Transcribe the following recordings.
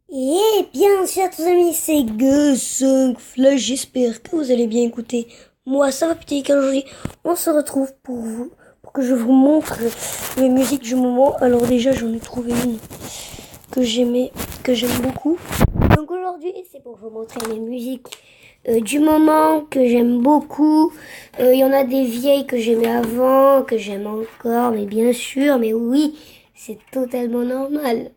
Eh bien, chers amis, c'est G5 Flash. J'espère que vous allez bien écouter. Moi, ça va putain qu'aujourd'hui, on se retrouve pour que je vous montre mes musiques du moment. Alors déjà, j'en ai trouvé une que j'aime beaucoup. Donc aujourd'hui, c'est pour vous montrer mes musiques du moment que j'aime beaucoup. Il y en a des vieilles que j'aimais avant, que j'aime encore, mais bien sûr, mais oui, c'est totalement normal.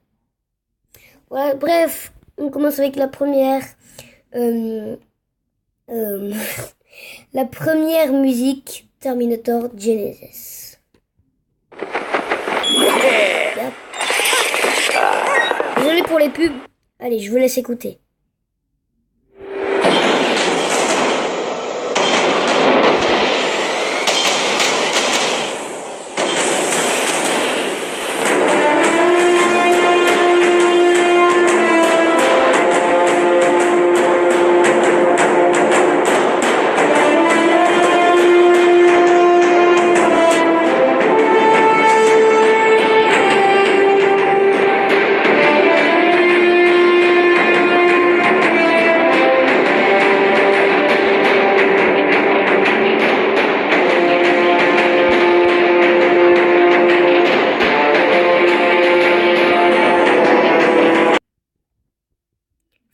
Ouais, bref, on commence avec la première. Euh, euh, la première musique, Terminator Genesis. Yep. Désolé pour les pubs. Allez, je vous laisse écouter.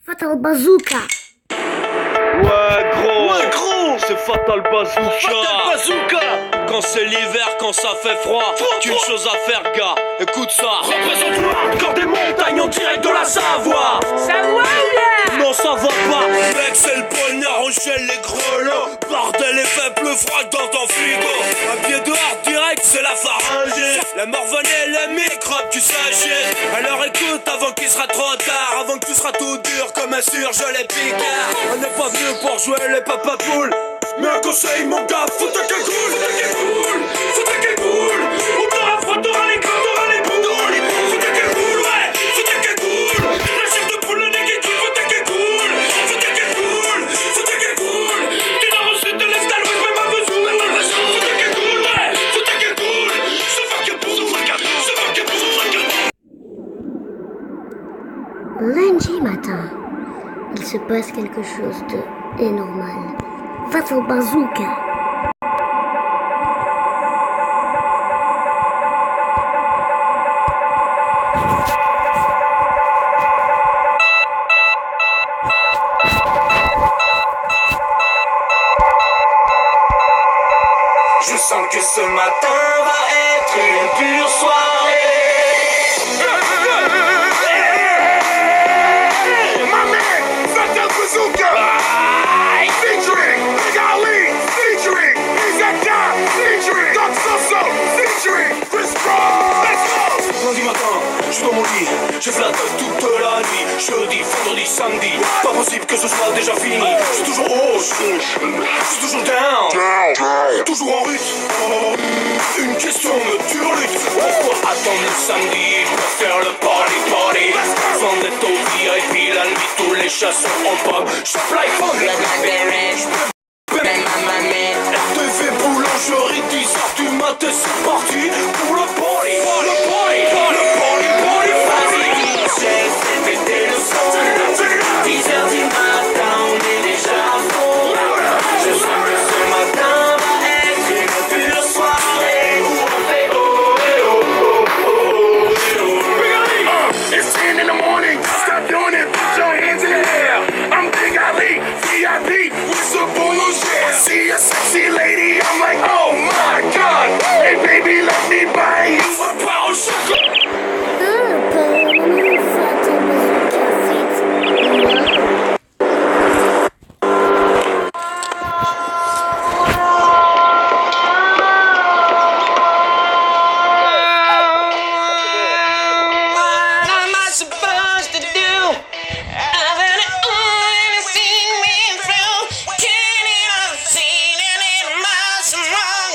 Fatal Bazooka. Ouais gros, c'est Fatal Bazooka. Quand c'est l'hiver, quand ça fait froid, qu'une chose à faire gars, écoute ça. Représente-moi encore des montagnes en direct de la Savoie. Savoie ou bien? Non ça va pas, mec c'est le bonheur, on gèle les grelots. Bordel et fait plus froid dans ton frigo. Un pied dehors direct c'est la pharyngite. La morvonne et les microbes tu s'agites. Alors écoute avant qu'il sera trop tard, avant que tu seras tout dur comme un surgelé picard. On n'est pas venu pour jouer les papa poules. Mais un conseil mon gars, faut ta cagoule. Faut ta cagoule. On t'aura froid, t'auras les gars, t'auras les boules. Faut ta cagoule, ouais, faut ta cagoule. La chef de poule, le négatif, faut ta cagoule. Faut ta cagoule, faut ta cagoule. Tu n'as reçu de l'estal, ouais, même un besoin, même un besoin. Faut ta cagoule, ouais, faut ta cagoule. Se faire que pour, se faire que pour. Lundi matin, il se passe quelque chose de anormal. Fatal Bazooka. Je sens que ce matin va être une pure soirée. My man, Fatal Bazooka. Featuring Big Ali, featuring Izaka, featuring Doc Soso, featuring Chris Brown. Let's go. Lundi matin, je suis dans mon lit, j'ai fait la teuf toute la nuit. Jeudi, vendredi, samedi, pas possible que ce soit déjà fini. Je suis toujours haut, je suis toujours down, toujours en route. Une question me turlute. Pourquoi attendre le samedi pour faire le party? Avant d'être au VIP, la nuit, tous les chasseurs en pop. Je fly from la RTV boulangerie, 10h du matin, c'est parti pour le party. Vas-y, c'est péter le son. 10h du matin, on est déjà à fond. Je sens que ce matin va être une pure soirée où on fait oh et oh. It's 10 in the morning, stop doing it, put your hands in the air. I'm Big Ali, VIP, with the boulanger. See a sexy lady, I'm like, oh my god. Hey baby, let me buy you a power sugar. Fatal Bazooka feat. What am I supposed to do? I've had it all and it's seen me through. Can't even see that it miles wrong.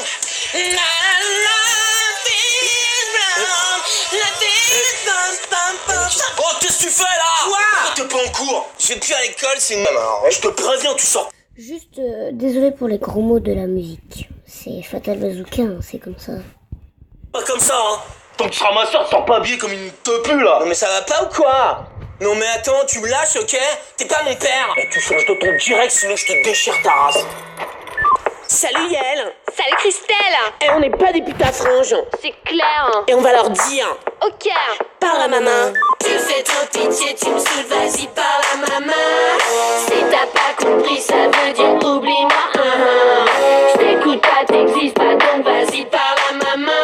Nothing's wrong. Nothing's wrong. Oh, qu'est-ce que tu fais là? Quoi? T'es pas en cours. Je vais plus à l'école, c'est une alors. Je te préviens, tu sors. Juste, désolé pour les gros mots de la musique. C'est Fatal Bazooka, hein, c'est comme ça. Pas comme ça, hein. Tant que tu seras ma soeur, sors pas habillé comme une teupue là. Non mais ça va pas ou quoi? Non mais attends, tu me lâches, ok? T'es pas mon père. Et tu changes de ton direct, sinon je te déchire ta race. Salut Yael. Salut Christelle. Eh, on n'est pas des putes à franges. C'est clair. Et on va leur dire. Ok. Par la maman. Tu fais trop pitié, tu me saoules, vas-y par la maman. Si t'as pas compris, ça veut dire oublie-moi. Je t'écoute pas, t'existes pas, donc vas-y par la maman.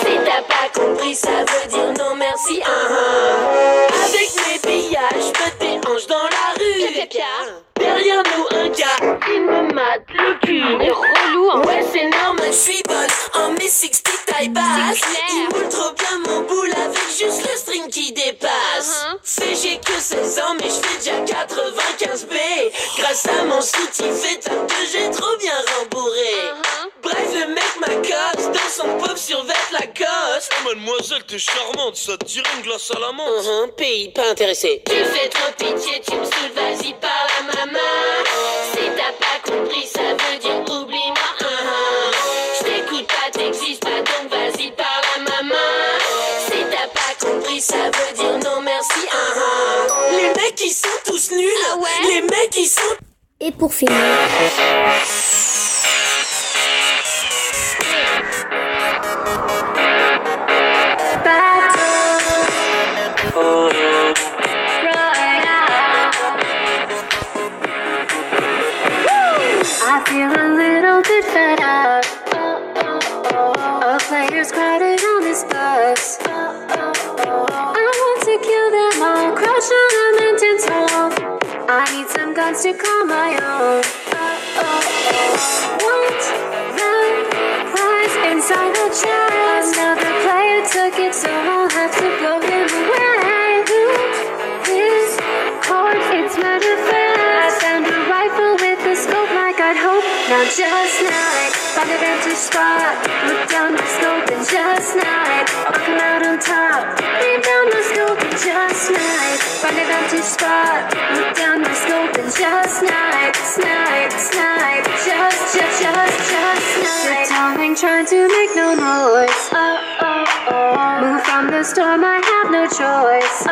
Si t'as pas compris, ça veut dire non merci. Avec mes pillages, je me déhanche dans la rue. Derrière nous un gars, il me mate le cul. On est relou, hein. Ouais c'est normal, je suis bonne en mes 60 taille basse. C'est clair. Il moule trop bien mon boule avec juste le string qui dépasse. Fait j'ai que 16 ans mais je fais déjà 95 B. Grâce à mon soutif étape que j'ai trop bien rembourré. Bref le mec m'accoste dans son pop survêt Lacoste. Oh, mademoiselle, t'es charmante, ça te dirait une glace à la menthe? Pays pas intéressé. Tu fais trop pitié, tu me saoules, vas-y par la maman. Si t'as pas compris, ça veut dire oublie-moi. Je t'écoute pas, t'existes pas, donc vas-y par la maman. Si t'as pas compris, ça veut dire non merci. Les mecs ils sont tous nuls. Ah ouais? Les mecs ils sont... Et pour finir, I feel a little bit fed up of players crowded on this bus. I want to kill them all, crush on a mental toll. I need some guns to call my own. Want the prize inside the chest. Another player took it, so I'll have to blow him away. This chord, it's manifest. And a rifle with a scope like I'd hope. Now just night, find a vantage spot. Look down the scope and just night, I'll come out on top. Lean down the scope and just night, find a vantage spot. Look down the scope and just night, snipe, snipe, just night. Sitting trying to make no noise. Move from the storm, I have no choice.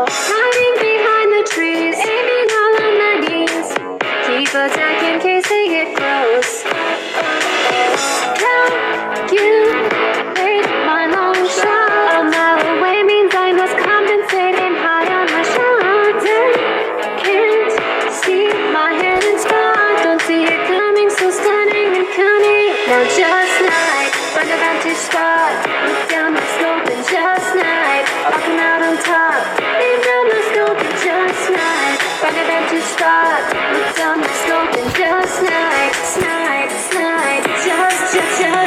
Hiding behind the trees, aiming all on my knees. Keep attacking in case they get close. Calculate my long shot. A mile away means I must compensate. Aim high on my shoulder. Can't see my head in spot. Don't see it coming, so stunning and cunning. Now just night, find a vantage spot. Look down the scope and just night, I'll come out on top. Aim down the scope and just night, find a vantage spot. Look down the scope and just night, snipe, snipe, just night.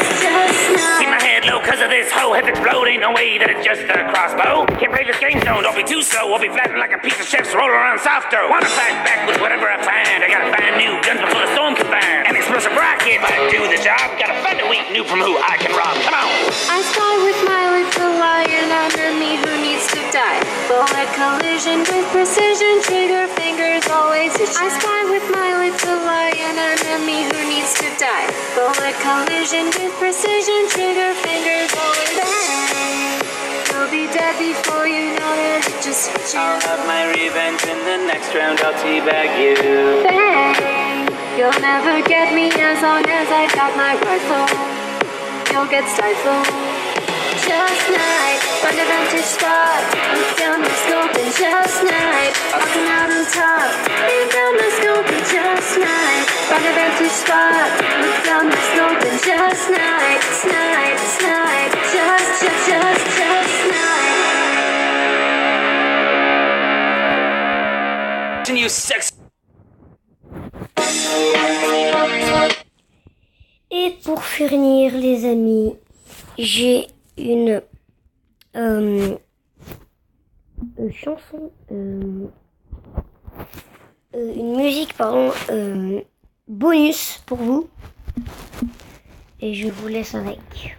Keep my head low cause of this hoe. Heads explode, ain't no way that it's just a crossbow. Can't play this game, don't be too slow. I'll be flattened like a piece of chips, roll around soft dough. Wanna fight back with whatever I find. I gotta find new guns before the storm can find. An explosive rocket might do the job. Gotta find a weak noob from who I can rob. Come on! I spy with my little lion enemy who needs to die. Bullet collision with precision, trigger fingers always itchy. I spy with my little lion enemy who needs to die. Bullet collision with precision, trigger fingers always bang. You'll be dead before you know it, it just hit you. I'll have my revenge in the next round, I'll teabag you. Bang! You'll never get me as long as I got my rifle. You'll get stifled. Just night, find a vantage spot. Look down the scope and just night, I'll come out on top. Aim down the scope and just night, find a vantage spot. Look down the scope and just night, snipe, snipe, just night. You sex. et pour finir les amis, j'ai une chanson, une musique pardon, bonus pour vous et je vous laisse avec.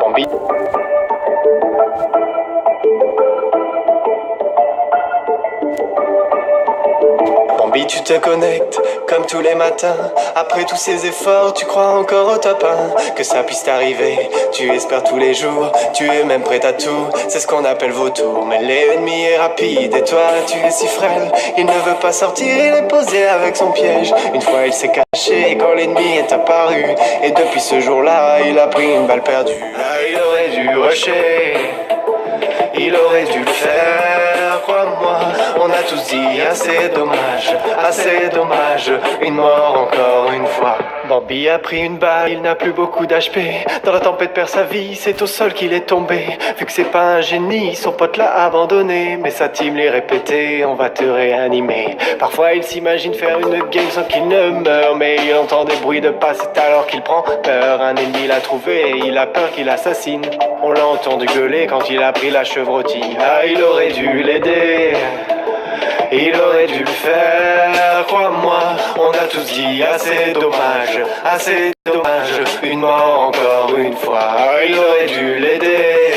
Bambi. Oui, tu te connectes comme tous les matins. Après tous ces efforts, tu crois encore au top 1, que ça puisse t'arriver. Tu espères tous les jours, tu es même prêt à tout. C'est ce qu'on appelle vautour. Mais l'ennemi est rapide et toi, tu es si frêle. Il ne veut pas sortir, il est posé avec son piège. Une fois, il s'est caché quand l'ennemi est apparu. Et depuis ce jour-là, il a pris une balle perdue. Là, il aurait dû rusher. Il aurait dû le faire, crois-moi. On a tous dit assez dommage, une mort encore une fois. Bambi a pris une balle, il n'a plus beaucoup d'HP. Dans la tempête perd sa vie, c'est au sol qu'il est tombé. Vu que c'est pas un génie, son pote l'a abandonné. Mais sa team lui répétait, on va te réanimer. Parfois il s'imagine faire une game sans qu'il ne meure. Mais il entend des bruits de pas, c'est alors qu'il prend peur. Un ennemi l'a trouvé et il a peur qu'il assassine. On l'a entendu gueuler quand il a pris la chevrotine. Ah, il aurait dû l'aider. Il aurait dû le faire, crois-moi. On a tous dit assez dommage, une mort encore une fois. Il aurait dû l'aider.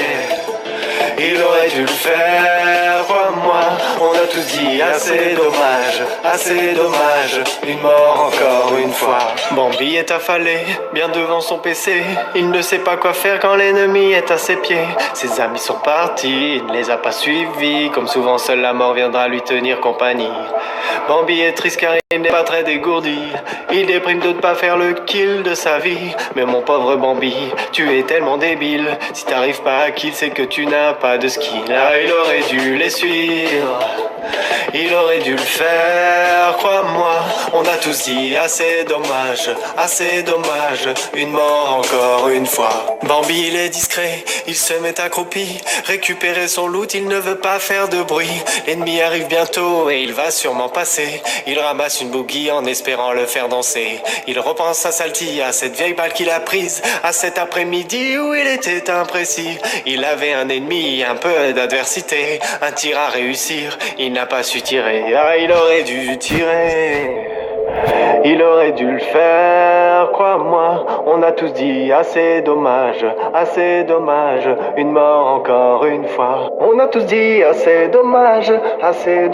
Il aurait dû le faire, crois-moi. On a tous dit assez dommage, une mort encore une fois. Bambi est affalé, bien devant son PC. Il ne sait pas quoi faire quand l'ennemi est à ses pieds. Ses amis sont partis, il ne les a pas suivis. Comme souvent, seule la mort viendra lui tenir compagnie. Bambi est triste car il n'est pas très dégourdi. Il déprime de ne pas faire le kill de sa vie. Mais mon pauvre Bambi, tu es tellement débile. Si t'arrives pas à kill, c'est que tu n'as pas de skill. Là, il aurait dû les suivre. Il aurait dû le faire, crois-moi. On a tous dit assez dommage, une mort encore une fois. Bambi il est discret, il se met accroupi. Récupérer son loot, il ne veut pas faire de bruit. L'ennemi arrive bientôt et il va sûrement passer. Il ramasse une bougie en espérant le faire danser. Il repense à Salty, à cette vieille balle qu'il a prise, à cet après-midi où il était imprécis. Il avait un ennemi, un peu d'adversité, un tir à réussir, il n'a pas su tirer. Ah, il aurait dû tirer. Il aurait dû le faire, crois-moi. On a tous dit assez dommage, une mort encore une fois. On a tous dit assez dommage, On a tous dit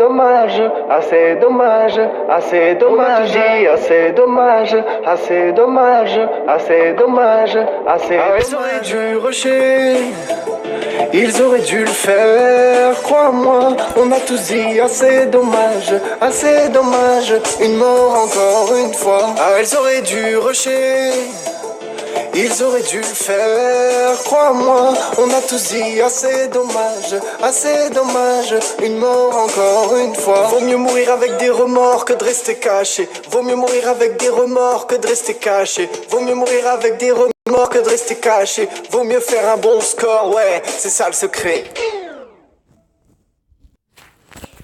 assez dommage. Ils auraient dû rusher. Ils auraient dû le faire, crois-moi. On a tous dit assez dommage, une mort encore une fois. Ah, ils auraient dû rusher. Ils auraient dû le faire, crois-moi. On a tous dit assez dommage, une mort encore une fois. Vaut mieux mourir avec des remords que de rester caché. Vaut mieux mourir avec des remords que de rester caché. Vaut mieux mourir avec des remords que de rester caché. Vaut mieux faire un bon score, ouais, c'est ça le secret.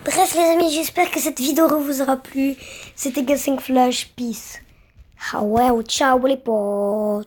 Bref les amis, j'espère que cette vidéo vous aura plu. C'était Gassing Flash, peace. Ah ouais, ciao les potes.